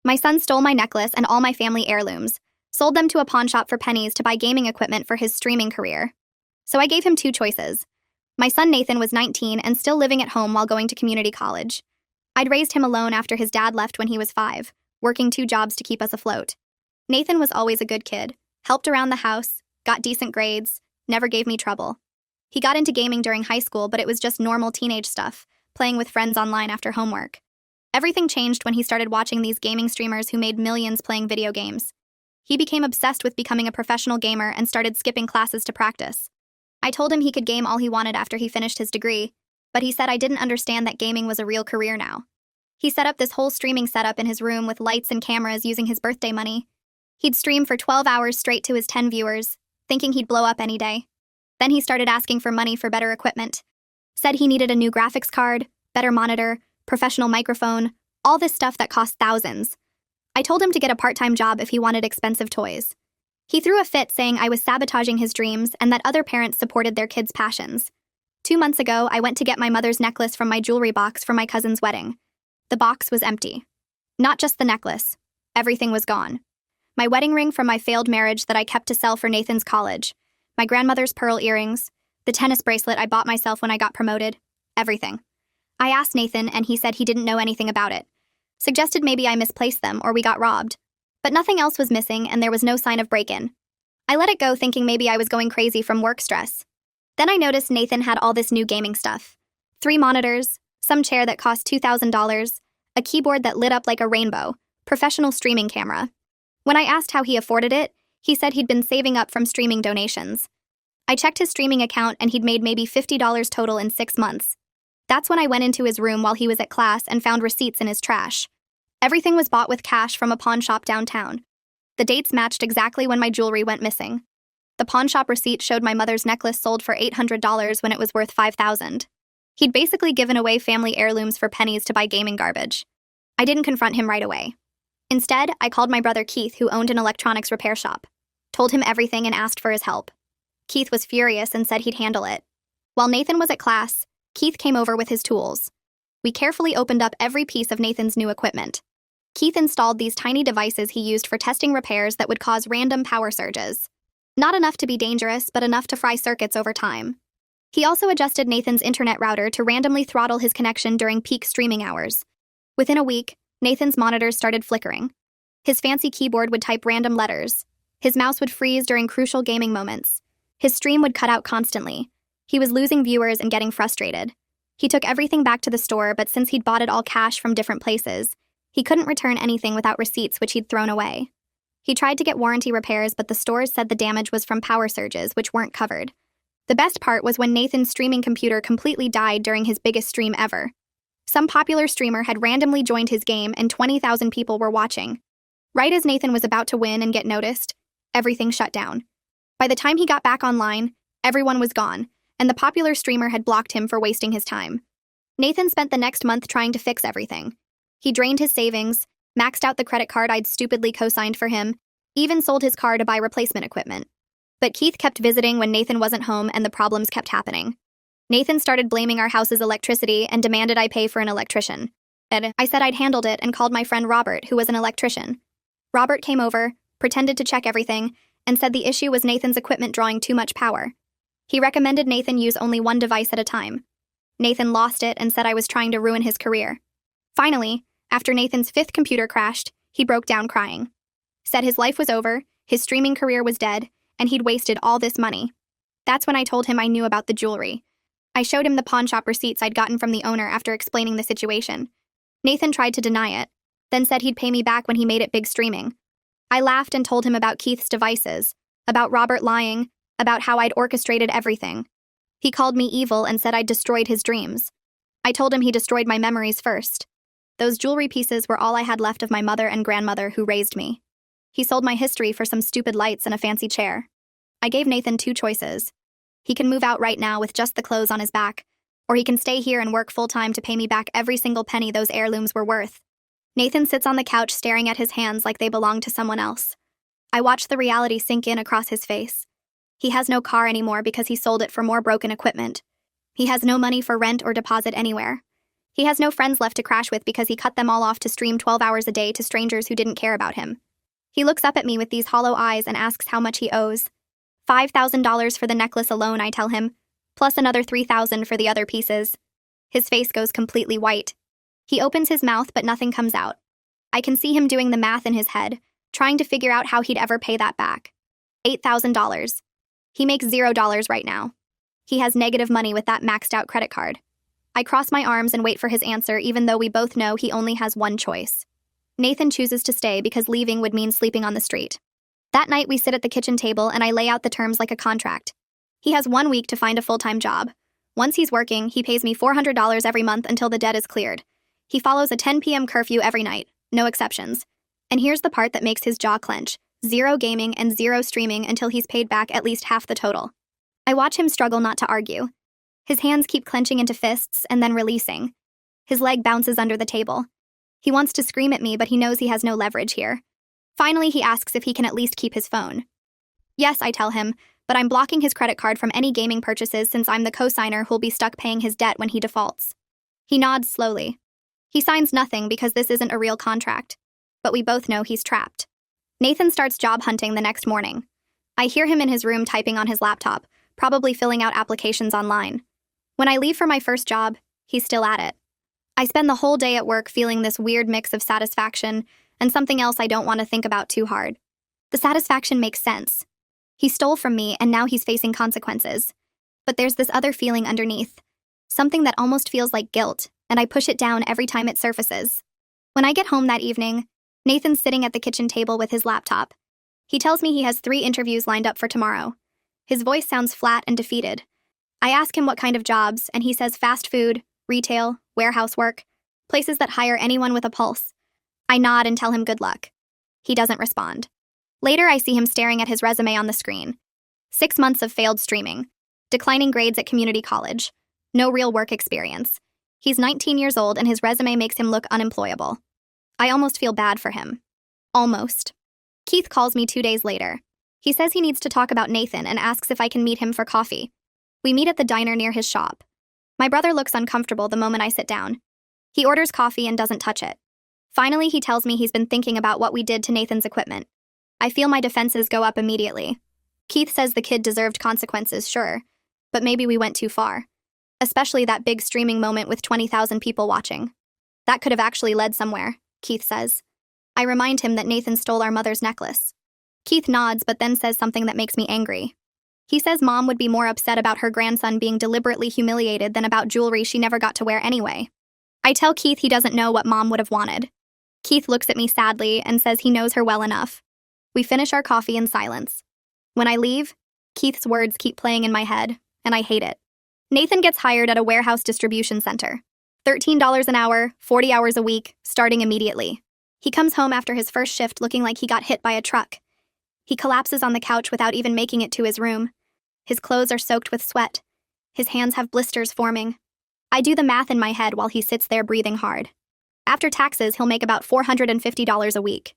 My son stole my necklace and all my family heirlooms, sold them to a pawn shop for pennies to buy gaming equipment for his streaming career. So I gave him two choices. My son Nathan was 19 and still living at home while going to community college. I'd raised him alone after his dad left when he was 5, working 2 jobs to keep us afloat. Nathan was always a good kid, helped around the house, got decent grades, never gave me trouble. He got into gaming during high school, but it was just normal teenage stuff, playing with friends online after homework. Everything changed when he started watching these gaming streamers who made millions playing video games. He became obsessed with becoming a professional gamer and started skipping classes to practice. I told him he could game all he wanted after he finished his degree, but he said I didn't understand that gaming was a real career now. He set up this whole streaming setup in his room with lights and cameras using his birthday money. He'd stream for 12 hours straight to his 10 viewers, thinking he'd blow up any day. Then he started asking for money for better equipment. Said he needed a new graphics card, better monitor, professional microphone, all this stuff that cost thousands. I told him to get a part-time job if he wanted expensive toys. He threw a fit saying I was sabotaging his dreams and that other parents supported their kids' passions. 2 months ago, I went to get my mother's necklace from my jewelry box for my cousin's wedding. The box was empty. Not just the necklace. Everything was gone. My wedding ring from my failed marriage that I kept to sell for Nathan's college, my grandmother's pearl earrings, the tennis bracelet I bought myself when I got promoted, everything. I asked Nathan and he said he didn't know anything about it. Suggested maybe I misplaced them or we got robbed. But nothing else was missing and there was no sign of break-in. I let it go thinking maybe I was going crazy from work stress. Then I noticed Nathan had all this new gaming stuff. 3 monitors, some chair that cost $2,000, a keyboard that lit up like a rainbow, professional streaming camera. When I asked how he afforded it, he said he'd been saving up from streaming donations. I checked his streaming account and he'd made maybe $50 total in 6 months. That's when I went into his room while he was at class and found receipts in his trash. Everything was bought with cash from a pawn shop downtown. The dates matched exactly when my jewelry went missing. The pawn shop receipt showed my mother's necklace sold for $800 when it was worth $5,000. He'd basically given away family heirlooms for pennies to buy gaming garbage. I didn't confront him right away. Instead, I called my brother Keith, who owned an electronics repair shop. Told him everything and asked for his help. Keith was furious and said he'd handle it. While Nathan was at class, Keith came over with his tools. We carefully opened up every piece of Nathan's new equipment. Keith installed these tiny devices he used for testing repairs that would cause random power surges. Not enough to be dangerous, but enough to fry circuits over time. He also adjusted Nathan's internet router to randomly throttle his connection during peak streaming hours. Within a week, Nathan's monitors started flickering. His fancy keyboard would type random letters. His mouse would freeze during crucial gaming moments. His stream would cut out constantly. He was losing viewers and getting frustrated. He took everything back to the store, but since he'd bought it all cash from different places, he couldn't return anything without receipts which he'd thrown away. He tried to get warranty repairs, but the stores said the damage was from power surges, which weren't covered. The best part was when Nathan's streaming computer completely died during his biggest stream ever. Some popular streamer had randomly joined his game and 20,000 people were watching. Right as Nathan was about to win and get noticed, everything shut down. By the time he got back online, everyone was gone, and the popular streamer had blocked him for wasting his time. Nathan spent the next month trying to fix everything. He drained his savings, maxed out the credit card I'd stupidly co-signed for him, even sold his car to buy replacement equipment. But Keith kept visiting when Nathan wasn't home and the problems kept happening. Nathan started blaming our house's electricity and demanded I pay for an electrician. I said I'd handled it and called my friend Robert, who was an electrician. Robert came over, pretended to check everything, and said the issue was Nathan's equipment drawing too much power. He recommended Nathan use only one device at a time. Nathan lost it and said I was trying to ruin his career. Finally, after Nathan's 5th computer crashed, he broke down crying. Said his life was over, his streaming career was dead, and he'd wasted all this money. That's when I told him I knew about the jewelry. I showed him the pawn shop receipts I'd gotten from the owner after explaining the situation. Nathan tried to deny it, then said he'd pay me back when he made it big streaming. I laughed and told him about Keith's devices, about Robert lying, about how I'd orchestrated everything. He called me evil and said I'd destroyed his dreams. I told him he destroyed my memories first. Those jewelry pieces were all I had left of my mother and grandmother who raised me. He sold my history for some stupid lights and a fancy chair. I gave Nathan 2 choices. He can move out right now with just the clothes on his back, or he can stay here and work full-time to pay me back every single penny those heirlooms were worth. Nathan sits on the couch staring at his hands like they belong to someone else. I watch the reality sink in across his face. He has no car anymore because he sold it for more broken equipment. He has no money for rent or deposit anywhere. He has no friends left to crash with because he cut them all off to stream 12 hours a day to strangers who didn't care about him. He looks up at me with these hollow eyes and asks how much he owes. $5,000 for the necklace alone, I tell him, plus another $3,000 for the other pieces. His face goes completely white. He opens his mouth, but nothing comes out. I can see him doing the math in his head, trying to figure out how he'd ever pay that back. $8,000. He makes $0 right now. He has negative money with that maxed out credit card. I cross my arms and wait for his answer, even though we both know he only has one choice. Nathan chooses to stay because leaving would mean sleeping on the street. That night, we sit at the kitchen table and I lay out the terms like a contract. He has 1 week to find a full-time job. Once he's working, he pays me $400 every month until the debt is cleared. He follows a 10 p.m. curfew every night, no exceptions. And here's the part that makes his jaw clench: 0 gaming and 0 streaming until he's paid back at least half the total. I watch him struggle not to argue. His hands keep clenching into fists and then releasing. His leg bounces under the table. He wants to scream at me, but he knows he has no leverage here. Finally, he asks if he can at least keep his phone. Yes, I tell him, but I'm blocking his credit card from any gaming purchases since I'm the co-signer who'll be stuck paying his debt when he defaults. He nods slowly. He signs nothing because this isn't a real contract, but we both know he's trapped. Nathan starts job hunting the next morning. I hear him in his room typing on his laptop, probably filling out applications online. When I leave for my first job, he's still at it. I spend the whole day at work feeling this weird mix of satisfaction and something else I don't want to think about too hard. The satisfaction makes sense. He stole from me and now he's facing consequences. But there's this other feeling underneath, something that almost feels like guilt, and I push it down every time it surfaces. When I get home that evening, Nathan's sitting at the kitchen table with his laptop. He tells me he has 3 interviews lined up for tomorrow. His voice sounds flat and defeated. I ask him what kind of jobs, and he says fast food, retail, warehouse work, places that hire anyone with a pulse. I nod and tell him good luck. He doesn't respond. Later, I see him staring at his resume on the screen. 6 months of failed streaming, declining grades at community college, no real work experience. He's 19 years old and his resume makes him look unemployable. I almost feel bad for him. Almost. Keith calls me 2 days later. He says he needs to talk about Nathan and asks if I can meet him for coffee. We meet at the diner near his shop. My brother looks uncomfortable the moment I sit down. He orders coffee and doesn't touch it. Finally, he tells me he's been thinking about what we did to Nathan's equipment. I feel my defenses go up immediately. Keith says the kid deserved consequences, sure, but maybe we went too far. Especially that big streaming moment with 20,000 people watching. That could have actually led somewhere, Keith says. I remind him that Nathan stole our mother's necklace. Keith nods but then says something that makes me angry. He says Mom would be more upset about her grandson being deliberately humiliated than about jewelry she never got to wear anyway. I tell Keith he doesn't know what Mom would have wanted. Keith looks at me sadly and says he knows her well enough. We finish our coffee in silence. When I leave, Keith's words keep playing in my head, and I hate it. Nathan gets hired at a warehouse distribution center. $13 an hour, 40 hours a week, starting immediately. He comes home after his first shift looking like he got hit by a truck. He collapses on the couch without even making it to his room. His clothes are soaked with sweat. His hands have blisters forming. I do the math in my head while he sits there breathing hard. After taxes, he'll make about $450 a week.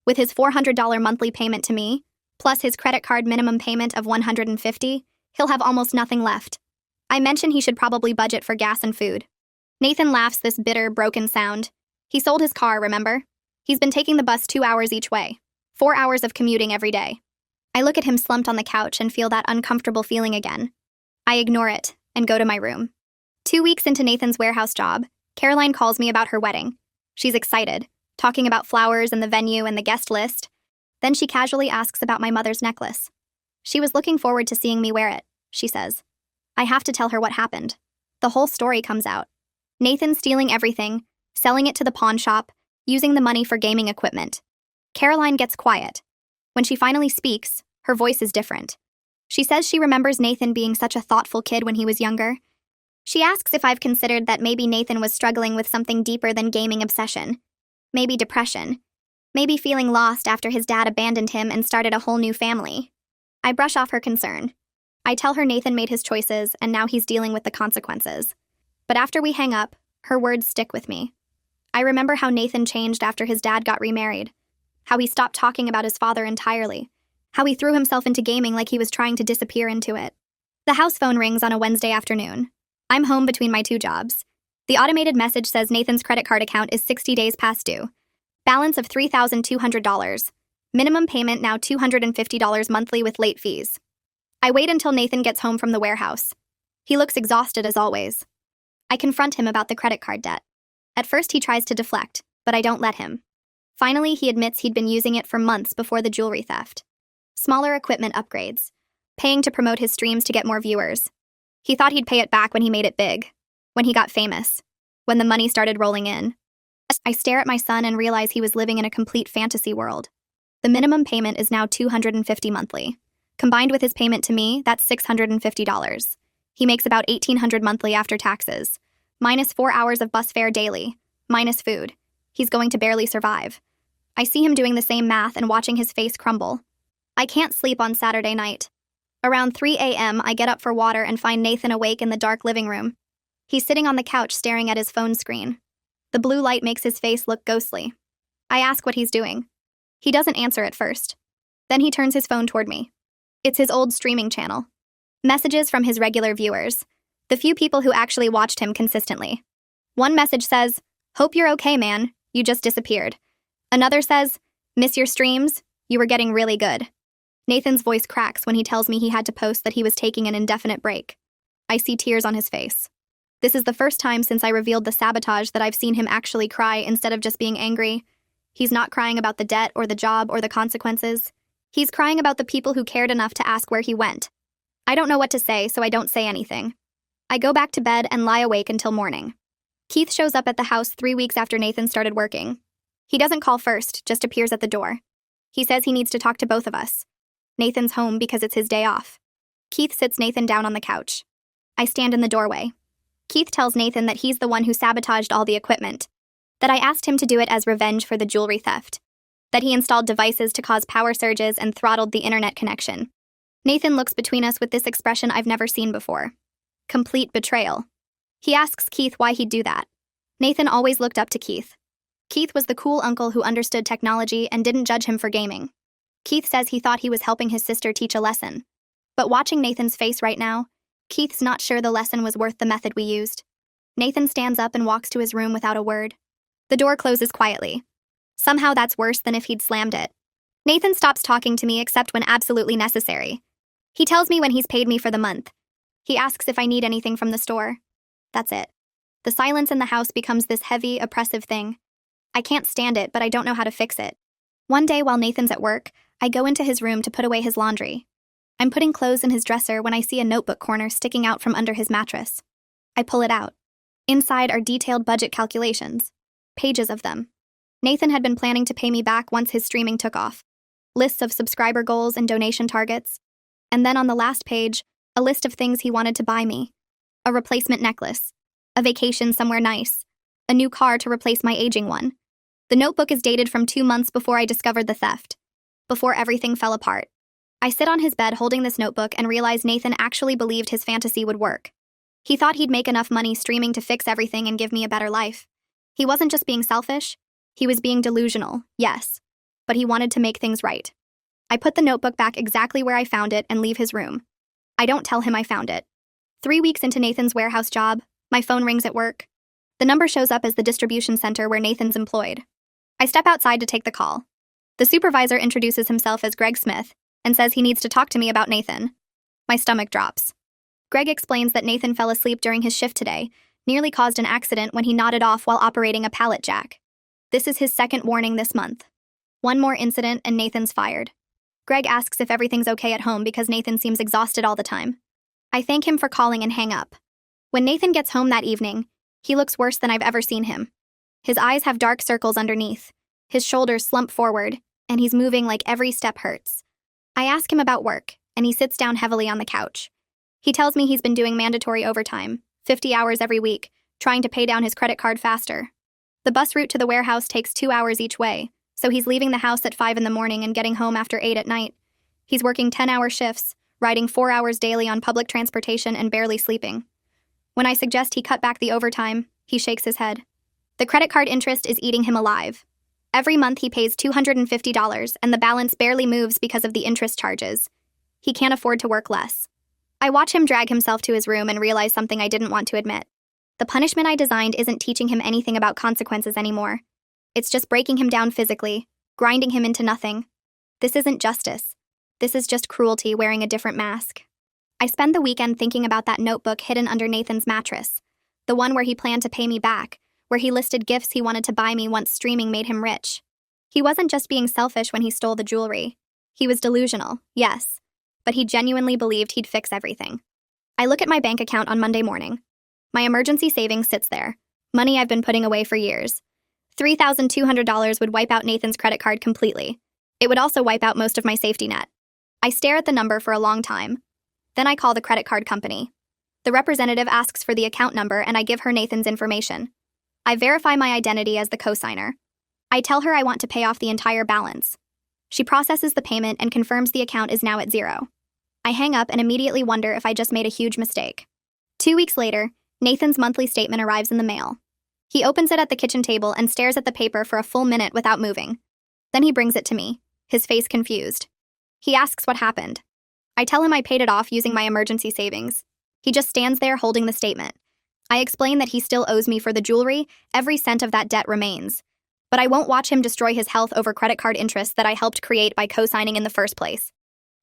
With his $400 monthly payment to me, plus his credit card minimum payment of $150, he'll have almost nothing left. I mention he should probably budget for gas and food. Nathan laughs this bitter, broken sound. He sold his car, remember? He's been taking the bus 2 hours each way. 4 hours of commuting every day. I look at him slumped on the couch and feel that uncomfortable feeling again. I ignore it and go to my room. 2 weeks into Nathan's warehouse job, Caroline calls me about her wedding. She's excited, talking about flowers and the venue and the guest list. Then she casually asks about my mother's necklace. She was looking forward to seeing me wear it, she says. I have to tell her what happened. The whole story comes out. Nathan stealing everything, selling it to the pawn shop, using the money for gaming equipment. Caroline gets quiet. When she finally speaks, her voice is different. She says she remembers Nathan being such a thoughtful kid when he was younger. She asks if I've considered that maybe Nathan was struggling with something deeper than gaming obsession. Maybe depression. Maybe feeling lost after his dad abandoned him and started a whole new family. I brush off her concern. I tell her Nathan made his choices and now he's dealing with the consequences. But after we hang up, her words stick with me. I remember how Nathan changed after his dad got remarried. How he stopped talking about his father entirely. How he threw himself into gaming like he was trying to disappear into it. The house phone rings on a Wednesday afternoon. I'm home between my 2 jobs. The automated message says Nathan's credit card account is 60 days past due. Balance of $3,200. Minimum payment now $250 monthly with late fees. I wait until Nathan gets home from the warehouse. He looks exhausted as always. I confront him about the credit card debt. At first he tries to deflect, but I don't let him. Finally, he admits he'd been using it for months before the jewelry theft. Smaller equipment upgrades. Paying to promote his streams to get more viewers. He thought he'd pay it back when he made it big. When he got famous. When the money started rolling in. I stare at my son and realize he was living in a complete fantasy world. The minimum payment is now $250 monthly. Combined with his payment to me, that's $650. He makes about $1,800 monthly after taxes. Minus 4 hours of bus fare daily. Minus food. He's going to barely survive. I see him doing the same math and watching his face crumble. I can't sleep on Saturday night. Around 3 a.m., I get up for water and find Nathan awake in the dark living room. He's sitting on the couch staring at his phone screen. The blue light makes his face look ghostly. I ask what he's doing. He doesn't answer at first. Then he turns his phone toward me. It's his old streaming channel. Messages from his regular viewers. The few people who actually watched him consistently. One message says, "Hope you're okay, man. You just disappeared." Another says, "Miss your streams? You were getting really good." Nathan's voice cracks when he tells me he had to post that he was taking an indefinite break. I see tears on his face. This is the first time since I revealed the sabotage that I've seen him actually cry instead of just being angry. He's not crying about the debt or the job or the consequences. He's crying about the people who cared enough to ask where he went. I don't know what to say, so I don't say anything. I go back to bed and lie awake until morning. Keith shows up at the house 3 weeks after Nathan started working. He doesn't call first, just appears at the door. He says he needs to talk to both of us. Nathan's home because it's his day off. Keith sits Nathan down on the couch. I stand in the doorway. Keith tells Nathan that he's the one who sabotaged all the equipment. That I asked him to do it as revenge for the jewelry theft. That he installed devices to cause power surges and throttled the internet connection. Nathan looks between us with this expression I've never seen before. Complete betrayal. He asks Keith why he'd do that. Nathan always looked up to Keith. Keith was the cool uncle who understood technology and didn't judge him for gaming. Keith says he thought he was helping his sister teach a lesson. But watching Nathan's face right now, Keith's not sure the lesson was worth the method we used. Nathan stands up and walks to his room without a word. The door closes quietly. Somehow that's worse than if he'd slammed it. Nathan stops talking to me except when absolutely necessary. He tells me when he's paid me for the month. He asks if I need anything from the store. That's it. The silence in the house becomes this heavy, oppressive thing. I can't stand it, but I don't know how to fix it. One day while Nathan's at work, I go into his room to put away his laundry. I'm putting clothes in his dresser when I see a notebook corner sticking out from under his mattress. I pull it out. Inside are detailed budget calculations. Pages of them. Nathan had been planning to pay me back once his streaming took off. Lists of subscriber goals and donation targets. And then on the last page, a list of things he wanted to buy me. A replacement necklace. A vacation somewhere nice. A new car to replace my aging one. The notebook is dated from 2 months before I discovered the theft. Before everything fell apart. I sit on his bed holding this notebook and realize Nathan actually believed his fantasy would work. He thought he'd make enough money streaming to fix everything and give me a better life. He wasn't just being selfish. He was being delusional, yes. But he wanted to make things right. I put the notebook back exactly where I found it and leave his room. I don't tell him I found it. 3 weeks into Nathan's warehouse job, my phone rings at work. The number shows up as the distribution center where Nathan's employed. I step outside to take the call. The supervisor introduces himself as Greg Smith and says he needs to talk to me about Nathan. My stomach drops. Greg explains that Nathan fell asleep during his shift today, nearly caused an accident when he nodded off while operating a pallet jack. This is his second warning this month. One more incident and Nathan's fired. Greg asks if everything's okay at home because Nathan seems exhausted all the time. I thank him for calling and hang up. When Nathan gets home that evening, he looks worse than I've ever seen him. His eyes have dark circles underneath, his shoulders slump forward, and he's moving like every step hurts. I ask him about work, and he sits down heavily on the couch. He tells me he's been doing mandatory overtime, 50 hours every week, trying to pay down his credit card faster. The bus route to the warehouse takes 2 hours each way, so he's leaving the house at 5 in the morning and getting home after 8 at night. He's working 10-hour shifts, riding 4 hours daily on public transportation and barely sleeping. When I suggest he cut back the overtime, he shakes his head. The credit card interest is eating him alive. Every month he pays $250 and the balance barely moves because of the interest charges. He can't afford to work less. I watch him drag himself to his room and realize something I didn't want to admit. The punishment I designed isn't teaching him anything about consequences anymore. It's just breaking him down physically, grinding him into nothing. This isn't justice. This is just cruelty wearing a different mask. I spend the weekend thinking about that notebook hidden under Nathan's mattress, the one where he planned to pay me back, where he listed gifts he wanted to buy me once streaming made him rich. He wasn't just being selfish when he stole the jewelry. He was delusional, yes, but he genuinely believed he'd fix everything. I look at my bank account on Monday morning. My emergency savings sits there, money I've been putting away for years. $3,200 would wipe out Nathan's credit card completely. It would also wipe out most of my safety net. I stare at the number for a long time. Then I call the credit card company. The representative asks for the account number and I give her Nathan's information. I verify my identity as the cosigner. I tell her I want to pay off the entire balance. She processes the payment and confirms the account is now at zero. I hang up and immediately wonder if I just made a huge mistake. 2 weeks later, Nathan's monthly statement arrives in the mail. He opens it at the kitchen table and stares at the paper for a full minute without moving. Then he brings it to me, his face confused. He asks what happened. I tell him I paid it off using my emergency savings. He just stands there holding the statement. I explain that he still owes me for the jewelry, every cent of that debt remains. But I won't watch him destroy his health over credit card interest that I helped create by co-signing in the first place.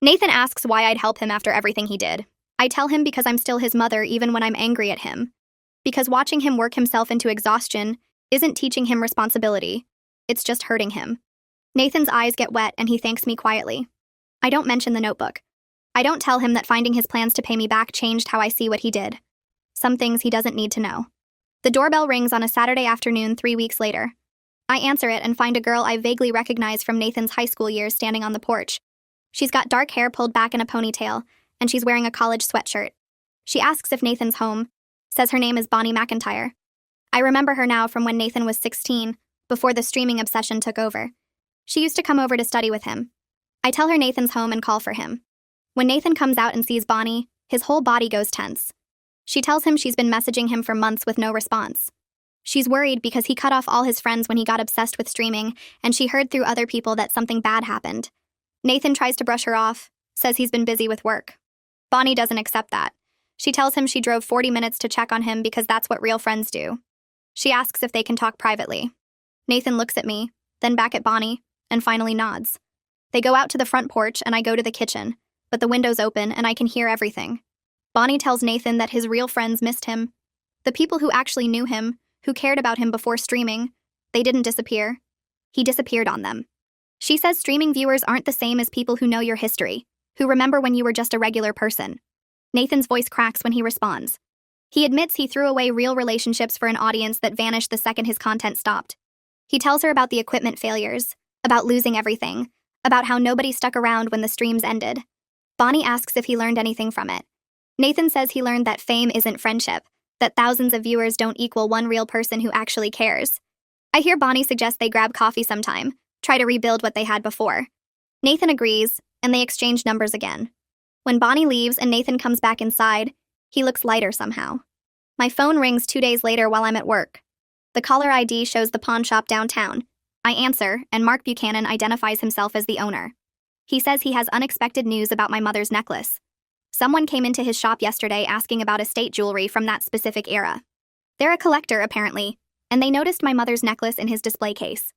Nathan asks why I'd help him after everything he did. I tell him because I'm still his mother even when I'm angry at him. Because watching him work himself into exhaustion isn't teaching him responsibility. It's just hurting him. Nathan's eyes get wet and he thanks me quietly. I don't mention the notebook. I don't tell him that finding his plans to pay me back changed how I see what he did. Some things he doesn't need to know. The doorbell rings on a Saturday afternoon 3 weeks later. I answer it and find a girl I vaguely recognize from Nathan's high school years standing on the porch. She's got dark hair pulled back in a ponytail, and she's wearing a college sweatshirt. She asks if Nathan's home, says her name is Bonnie McIntyre. I remember her now from when Nathan was 16, before the streaming obsession took over. She used to come over to study with him. I tell her Nathan's home and call for him. When Nathan comes out and sees Bonnie, his whole body goes tense. She tells him she's been messaging him for months with no response. She's worried because he cut off all his friends when he got obsessed with streaming, and she heard through other people that something bad happened. Nathan tries to brush her off, says he's been busy with work. Bonnie doesn't accept that. She tells him she drove 40 minutes to check on him because that's what real friends do. She asks if they can talk privately. Nathan looks at me, then back at Bonnie, and finally nods. They go out to the front porch and I go to the kitchen, but the window's open and I can hear everything. Bonnie tells Nathan that his real friends missed him. The people who actually knew him, who cared about him before streaming, they didn't disappear. He disappeared on them. She says streaming viewers aren't the same as people who know your history, who remember when you were just a regular person. Nathan's voice cracks when he responds. He admits he threw away real relationships for an audience that vanished the second his content stopped. He tells her about the equipment failures, about losing everything, about how nobody stuck around when the streams ended. Bonnie asks if he learned anything from it. Nathan says he learned that fame isn't friendship, that thousands of viewers don't equal one real person who actually cares. I hear Bonnie suggest they grab coffee sometime, try to rebuild what they had before. Nathan agrees, and they exchange numbers again. When Bonnie leaves and Nathan comes back inside, he looks lighter somehow. My phone rings 2 days later while I'm at work. The caller ID shows the pawn shop downtown. I answer, and Mark Buchanan identifies himself as the owner. He says he has unexpected news about my mother's necklace. Someone came into his shop yesterday asking about estate jewelry from that specific era. They're a collector, apparently, and they noticed my mother's necklace in his display case.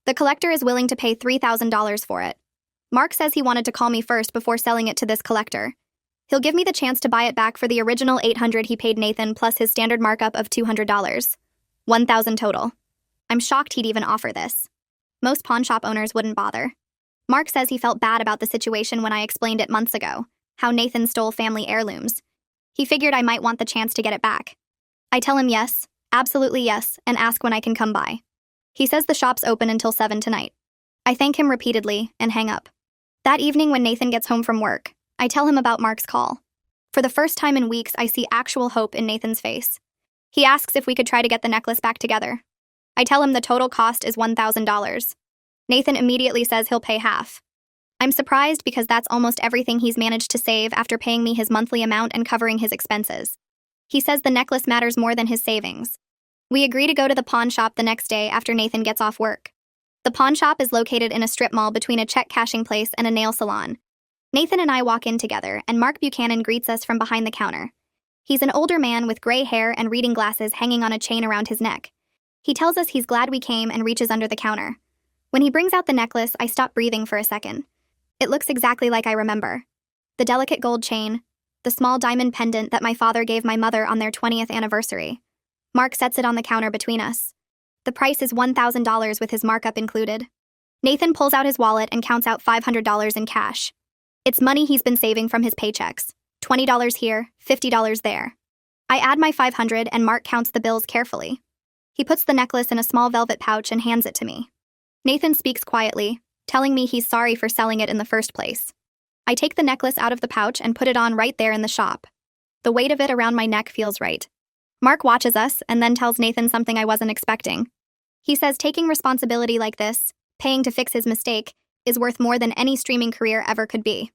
The collector is willing to pay $3,000 for it. Mark says he wanted to call me first before selling it to this collector. He'll give me the chance to buy it back for the original $800 he paid Nathan plus his standard markup of $200. $1,000 total. I'm shocked he'd even offer this. Most pawn shop owners wouldn't bother. Mark says he felt bad about the situation when I explained it months ago, how Nathan stole family heirlooms. He figured I might want the chance to get it back. I tell him yes, absolutely yes, and ask when I can come by. He says the shop's open until 7 tonight. I thank him repeatedly and hang up. That evening when Nathan gets home from work, I tell him about Mark's call. For the first time in weeks, I see actual hope in Nathan's face. He asks if we could try to get the necklace back together. I tell him the total cost is $1,000. Nathan immediately says he'll pay half. I'm surprised because that's almost everything he's managed to save after paying me his monthly amount and covering his expenses. He says the necklace matters more than his savings. We agree to go to the pawn shop the next day after Nathan gets off work. The pawn shop is located in a strip mall between a check cashing place and a nail salon. Nathan and I walk in together, and Mark Buchanan greets us from behind the counter. He's an older man with gray hair and reading glasses hanging on a chain around his neck. He tells us he's glad we came and reaches under the counter. When he brings out the necklace, I stop breathing for a second. It looks exactly like I remember. The delicate gold chain, the small diamond pendant that my father gave my mother on their 20th anniversary. Mark sets it on the counter between us. The price is $1,000 with his markup included. Nathan pulls out his wallet and counts out $500 in cash. It's money he's been saving from his paychecks. $20 here, $50 there. I add my $500 and Mark counts the bills carefully. He puts the necklace in a small velvet pouch and hands it to me. Nathan speaks quietly, telling me he's sorry for selling it in the first place. I take the necklace out of the pouch and put it on right there in the shop. The weight of it around my neck feels right. Mark watches us and then tells Nathan something I wasn't expecting. He says taking responsibility like this, paying to fix his mistake, is worth more than any streaming career ever could be.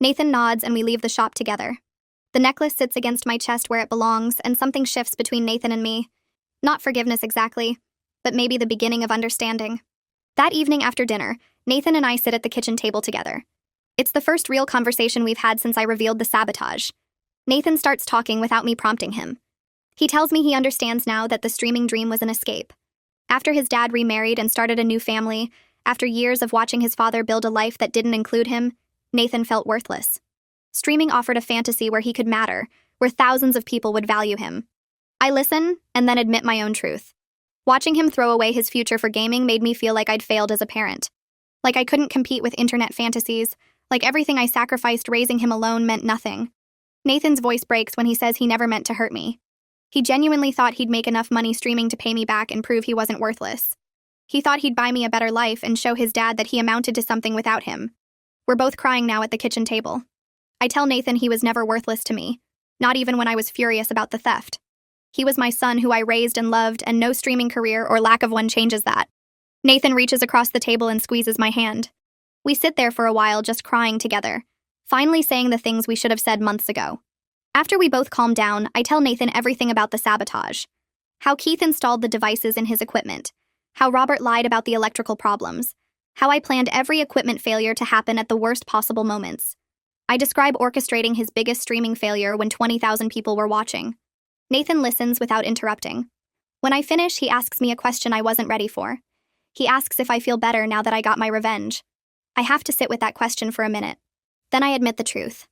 Nathan nods and we leave the shop together. The necklace sits against my chest where it belongs, and something shifts between Nathan and me. Not forgiveness exactly, but maybe the beginning of understanding. That evening after dinner, Nathan and I sit at the kitchen table together. It's the first real conversation we've had since I revealed the sabotage. Nathan starts talking without me prompting him. He tells me he understands now that the streaming dream was an escape. After his dad remarried and started a new family, after years of watching his father build a life that didn't include him, Nathan felt worthless. Streaming offered a fantasy where he could matter, where thousands of people would value him. I listen, and then admit my own truth. Watching him throw away his future for gaming made me feel like I'd failed as a parent. Like I couldn't compete with internet fantasies, like everything I sacrificed raising him alone meant nothing. Nathan's voice breaks when he says he never meant to hurt me. He genuinely thought he'd make enough money streaming to pay me back and prove he wasn't worthless. He thought he'd buy me a better life and show his dad that he amounted to something without him. We're both crying now at the kitchen table. I tell Nathan he was never worthless to me, not even when I was furious about the theft. He was my son who I raised and loved, and no streaming career or lack of one changes that. Nathan reaches across the table and squeezes my hand. We sit there for a while just crying together, finally saying the things we should have said months ago. After we both calm down, I tell Nathan everything about the sabotage. How Keith installed the devices in his equipment. How Robert lied about the electrical problems. How I planned every equipment failure to happen at the worst possible moments. I describe orchestrating his biggest streaming failure when 20,000 people were watching. Nathan listens without interrupting. When I finish, he asks me a question I wasn't ready for. He asks if I feel better now that I got my revenge. I have to sit with that question for a minute. Then I admit the truth.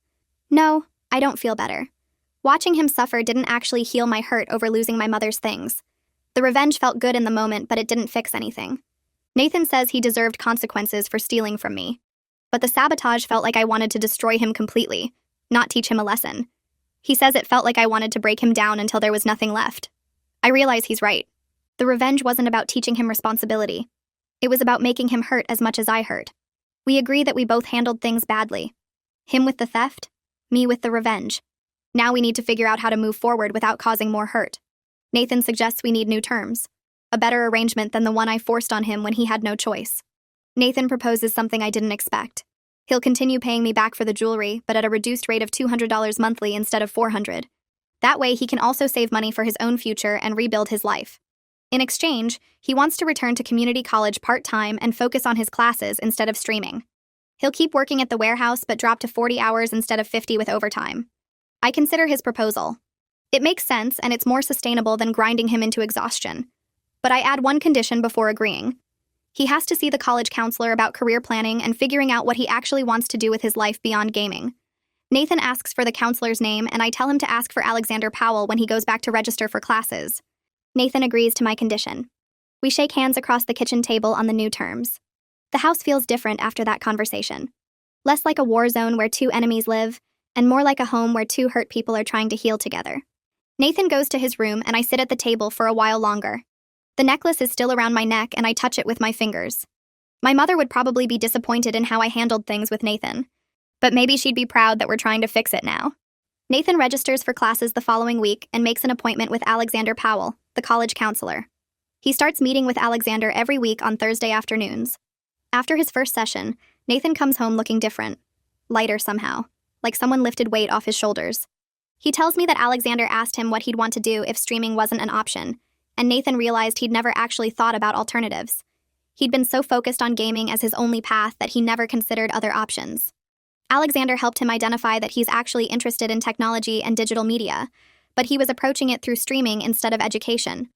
No, I don't feel better. Watching him suffer didn't actually heal my hurt over losing my mother's things. The revenge felt good in the moment, but it didn't fix anything. Nathan says he deserved consequences for stealing from me. But the sabotage felt like I wanted to destroy him completely, not teach him a lesson. He says it felt like I wanted to break him down until there was nothing left. I realize he's right. The revenge wasn't about teaching him responsibility. It was about making him hurt as much as I hurt. We agree that we both handled things badly. Him with the theft, me with the revenge. Now we need to figure out how to move forward without causing more hurt. Nathan suggests we need new terms. A better arrangement than the one I forced on him when he had no choice. Nathan proposes something I didn't expect. He'll continue paying me back for the jewelry, but at a reduced rate of $200 monthly instead of $400. That way he can also save money for his own future and rebuild his life. In exchange, he wants to return to community college part-time and focus on his classes instead of streaming. He'll keep working at the warehouse but drop to 40 hours instead of 50 with overtime. I consider his proposal. It makes sense and it's more sustainable than grinding him into exhaustion. But I add one condition before agreeing. He has to see the college counselor about career planning and figuring out what he actually wants to do with his life beyond gaming. Nathan asks for the counselor's name, and I tell him to ask for Alexander Powell when he goes back to register for classes. Nathan agrees to my condition. We shake hands across the kitchen table on the new terms. The house feels different after that conversation. Less like a war zone where two enemies live, and more like a home where two hurt people are trying to heal together. Nathan goes to his room, and I sit at the table for a while longer. The necklace is still around my neck, and I touch it with my fingers. My mother would probably be disappointed in how I handled things with Nathan. But maybe she'd be proud that we're trying to fix it now. Nathan registers for classes the following week and makes an appointment with Alexander Powell, the college counselor. He starts meeting with Alexander every week on Thursday afternoons. After his first session, Nathan comes home looking different. Lighter somehow, like someone lifted weight off his shoulders. He tells me that Alexander asked him what he'd want to do if streaming wasn't an option, and Nathan realized he'd never actually thought about alternatives. He'd been so focused on gaming as his only path that he never considered other options. Alexander helped him identify that he's actually interested in technology and digital media, but he was approaching it through streaming instead of education.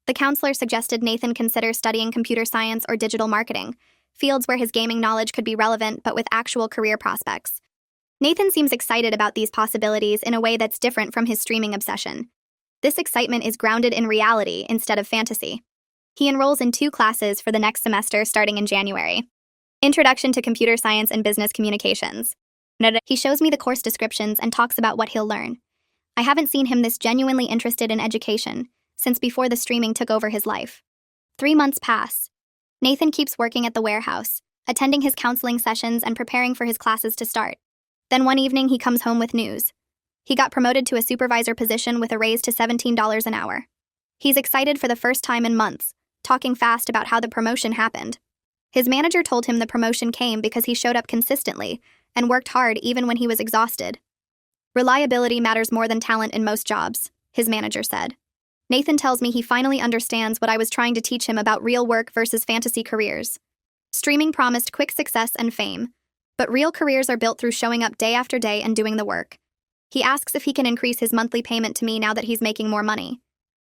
The counselor suggested Nathan consider studying computer science or digital marketing, fields where his gaming knowledge could be relevant but with actual career prospects. Nathan seems excited about these possibilities in a way that's different from his streaming obsession. This excitement is grounded in reality instead of fantasy. He enrolls in 2 classes for the next semester starting in January. Introduction to Computer Science and Business Communications. He shows me the course descriptions and talks about what he'll learn. I haven't seen him this genuinely interested in education since before the streaming took over his life. 3 months pass. Nathan keeps working at the warehouse, attending his counseling sessions and preparing for his classes to start. Then one evening he comes home with news. He got promoted to a supervisor position with a raise to $17 an hour. He's excited for the first time in months, talking fast about how the promotion happened. His manager told him the promotion came because he showed up consistently and worked hard even when he was exhausted. Reliability matters more than talent in most jobs, his manager said. Nathan tells me he finally understands what I was trying to teach him about real work versus fantasy careers. Streaming promised quick success and fame, but real careers are built through showing up day after day and doing the work. He asks if he can increase his monthly payment to me now that he's making more money.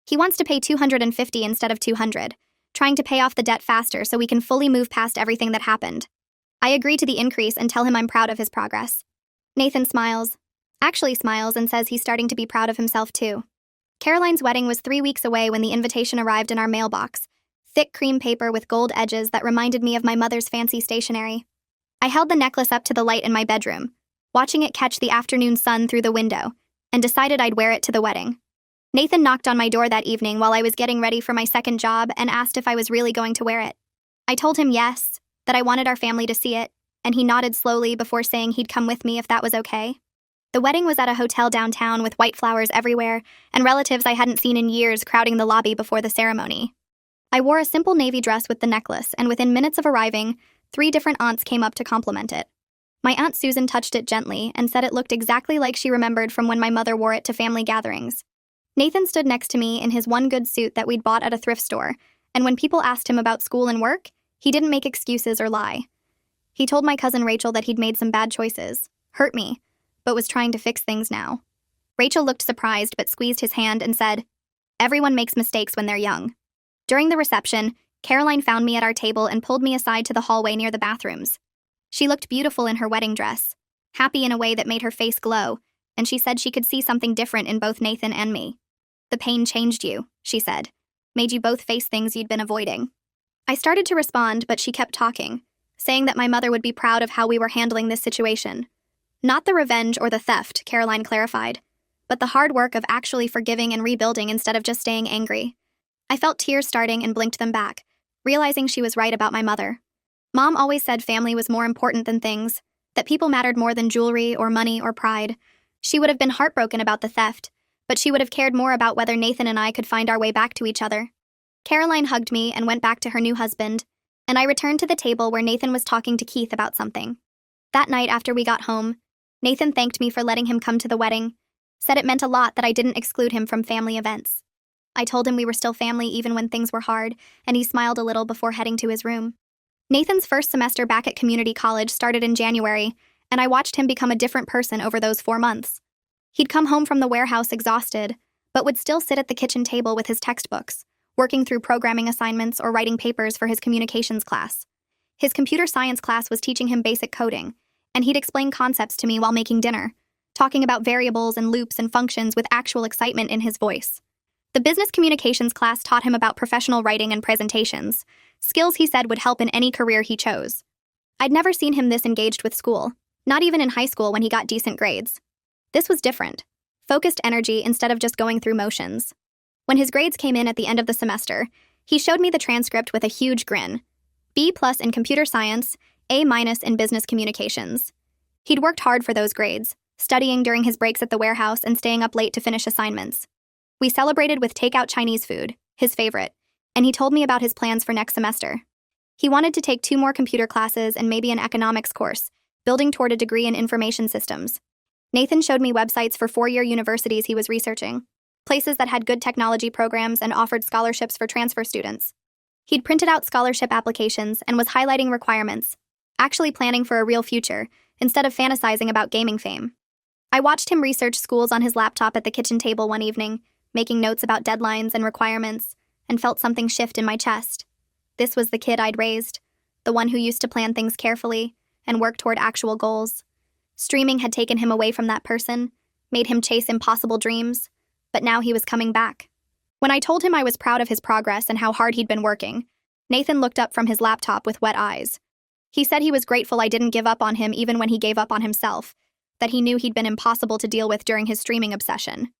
He wants to pay $250 instead of $200, trying to pay off the debt faster so we can fully move past everything that happened. I agree to the increase and tell him I'm proud of his progress. Nathan smiles, and says he's starting to be proud of himself too. Caroline's wedding was 3 weeks away when the invitation arrived in our mailbox, thick cream paper with gold edges that reminded me of my mother's fancy stationery. I held the necklace up to the light in my bedroom, watching it catch the afternoon sun through the window, and decided I'd wear it to the wedding. Nathan knocked on my door that evening while I was getting ready for my second job and asked if I was really going to wear it. I told him yes, that I wanted our family to see it, and he nodded slowly before saying he'd come with me if that was okay. The wedding was at a hotel downtown with white flowers everywhere, and relatives I hadn't seen in years crowding the lobby before the ceremony. I wore a simple navy dress with the necklace, and within minutes of arriving, 3 different aunts came up to compliment it. My Aunt Susan touched it gently and said it looked exactly like she remembered from when my mother wore it to family gatherings. Nathan stood next to me in his one good suit that we'd bought at a thrift store, and when people asked him about school and work, he didn't make excuses or lie. He told my cousin Rachel that he'd made some bad choices, hurt me, but was trying to fix things now. Rachel looked surprised but squeezed his hand and said, "Everyone makes mistakes when they're young." During the reception, Caroline found me at our table and pulled me aside to the hallway near the bathrooms. She looked beautiful in her wedding dress, happy in a way that made her face glow, and she said she could see something different in both Nathan and me. "The pain changed you," she said, "made you both face things you'd been avoiding." I started to respond, but she kept talking, saying that my mother would be proud of how we were handling this situation. Not the revenge or the theft, Caroline clarified, but the hard work of actually forgiving and rebuilding instead of just staying angry. I felt tears starting and blinked them back, realizing she was right about my mother. Mom always said family was more important than things, that people mattered more than jewelry or money or pride. She would have been heartbroken about the theft, but she would have cared more about whether Nathan and I could find our way back to each other. Caroline hugged me and went back to her new husband, and I returned to the table where Nathan was talking to Keith about something. That night after we got home, Nathan thanked me for letting him come to the wedding, said it meant a lot that I didn't exclude him from family events. I told him we were still family even when things were hard, and he smiled a little before heading to his room. Nathan's first semester back at community college started in January, and I watched him become a different person over those 4 months. He'd come home from the warehouse exhausted, but would still sit at the kitchen table with his textbooks, working through programming assignments or writing papers for his communications class. His computer science class was teaching him basic coding, and he'd explain concepts to me while making dinner, talking about variables and loops and functions with actual excitement in his voice. The business communications class taught him about professional writing and presentations, skills he said would help in any career he chose. I'd never seen him this engaged with school, not even in high school when he got decent grades. This was different. Focused energy instead of just going through motions. When his grades came in at the end of the semester, he showed me the transcript with a huge grin. B+ in computer science, A- in business communications. He'd worked hard for those grades, studying during his breaks at the warehouse and staying up late to finish assignments. We celebrated with takeout Chinese food, his favorite, and he told me about his plans for next semester. He wanted to take 2 more computer classes and maybe an economics course, building toward a degree in information systems. Nathan showed me websites for 4-year universities he was researching, places that had good technology programs and offered scholarships for transfer students. He'd printed out scholarship applications and was highlighting requirements, actually planning for a real future, instead of fantasizing about gaming fame. I watched him research schools on his laptop at the kitchen table one evening, making notes about deadlines and requirements, and felt something shift in my chest. This was the kid I'd raised, the one who used to plan things carefully and work toward actual goals. Streaming had taken him away from that person, made him chase impossible dreams, but now he was coming back. When I told him I was proud of his progress and how hard he'd been working, Nathan looked up from his laptop with wet eyes. He said he was grateful I didn't give up on him even when he gave up on himself, that he knew he'd been impossible to deal with during his streaming obsession.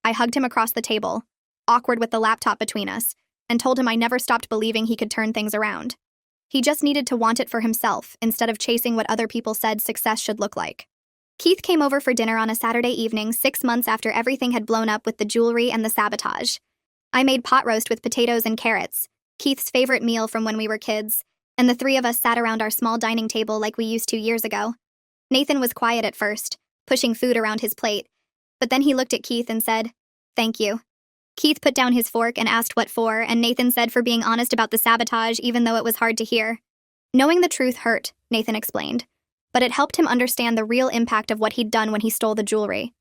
I hugged him across the table, awkward with the laptop between us, and told him I never stopped believing he could turn things around. He just needed to want it for himself instead of chasing what other people said success should look like. Keith came over for dinner on a Saturday evening 6 months after everything had blown up with the jewelry and the sabotage. I made pot roast with potatoes and carrots, Keith's favorite meal from when we were kids, and the three of us sat around our small dining table like we used to years ago. Nathan was quiet at first, pushing food around his plate, but then he looked at Keith and said, "Thank you." Keith put down his fork and asked what for, and Nathan said for being honest about the sabotage even though it was hard to hear. Knowing the truth hurt, Nathan explained, but it helped him understand the real impact of what he'd done when he stole the jewelry.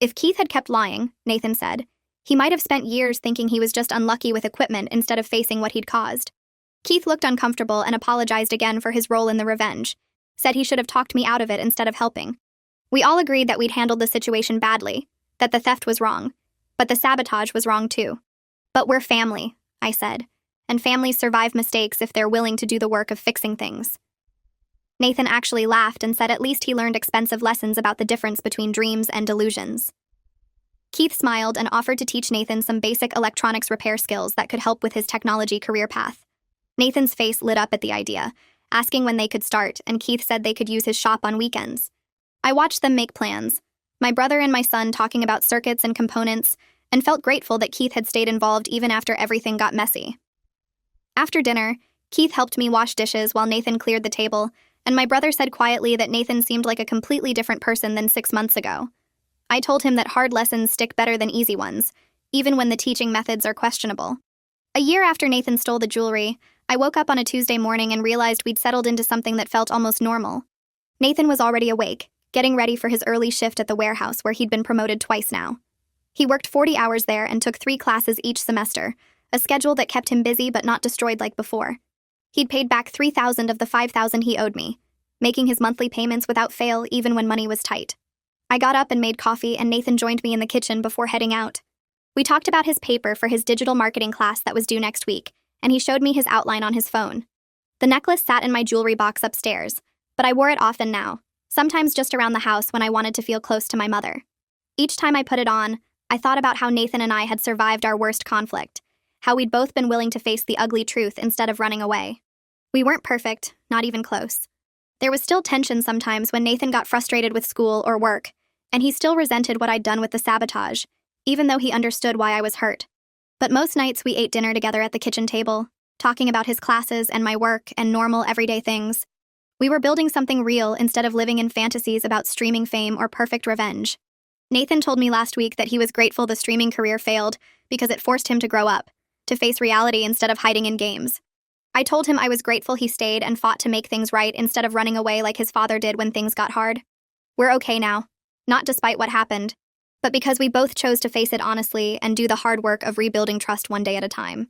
If Keith had kept lying, Nathan said, he might have spent years thinking he was just unlucky with equipment instead of facing what he'd caused. Keith looked uncomfortable and apologized again for his role in the revenge, said he should have talked me out of it instead of helping. We all agreed that we'd handled the situation badly, that the theft was wrong, but the sabotage was wrong too. But we're family, I said, and families survive mistakes if they're willing to do the work of fixing things. Nathan actually laughed and said at least he learned expensive lessons about the difference between dreams and delusions. Keith smiled and offered to teach Nathan some basic electronics repair skills that could help with his technology career path. Nathan's face lit up at the idea, asking when they could start, and Keith said they could use his shop on weekends. I watched them make plans, my brother and my son talking about circuits and components, and felt grateful that Keith had stayed involved even after everything got messy. After dinner, Keith helped me wash dishes while Nathan cleared the table, and my brother said quietly that Nathan seemed like a completely different person than 6 months ago. I told him that hard lessons stick better than easy ones, even when the teaching methods are questionable. A year after Nathan stole the jewelry, I woke up on a Tuesday morning and realized we'd settled into something that felt almost normal. Nathan was already awake, getting ready for his early shift at the warehouse where he'd been promoted twice now. He worked 40 hours there and took 3 classes each semester, a schedule that kept him busy but not destroyed like before. He'd paid back $3,000 of the $5,000 he owed me, making his monthly payments without fail even when money was tight. I got up and made coffee, and Nathan joined me in the kitchen before heading out. We talked about his paper for his digital marketing class that was due next week, and he showed me his outline on his phone. The necklace sat in my jewelry box upstairs, but I wore it often now, sometimes just around the house when I wanted to feel close to my mother. Each time I put it on, I thought about how Nathan and I had survived our worst conflict, how we'd both been willing to face the ugly truth instead of running away. We weren't perfect, not even close. There was still tension sometimes when Nathan got frustrated with school or work, and he still resented what I'd done with the sabotage, even though he understood why I was hurt. But most nights we ate dinner together at the kitchen table, talking about his classes and my work and normal everyday things. We were building something real instead of living in fantasies about streaming fame or perfect revenge. Nathan told me last week that he was grateful the streaming career failed because it forced him to grow up, to face reality instead of hiding in games. I told him I was grateful he stayed and fought to make things right instead of running away like his father did when things got hard. We're okay now, not despite what happened, but because we both chose to face it honestly and do the hard work of rebuilding trust one day at a time.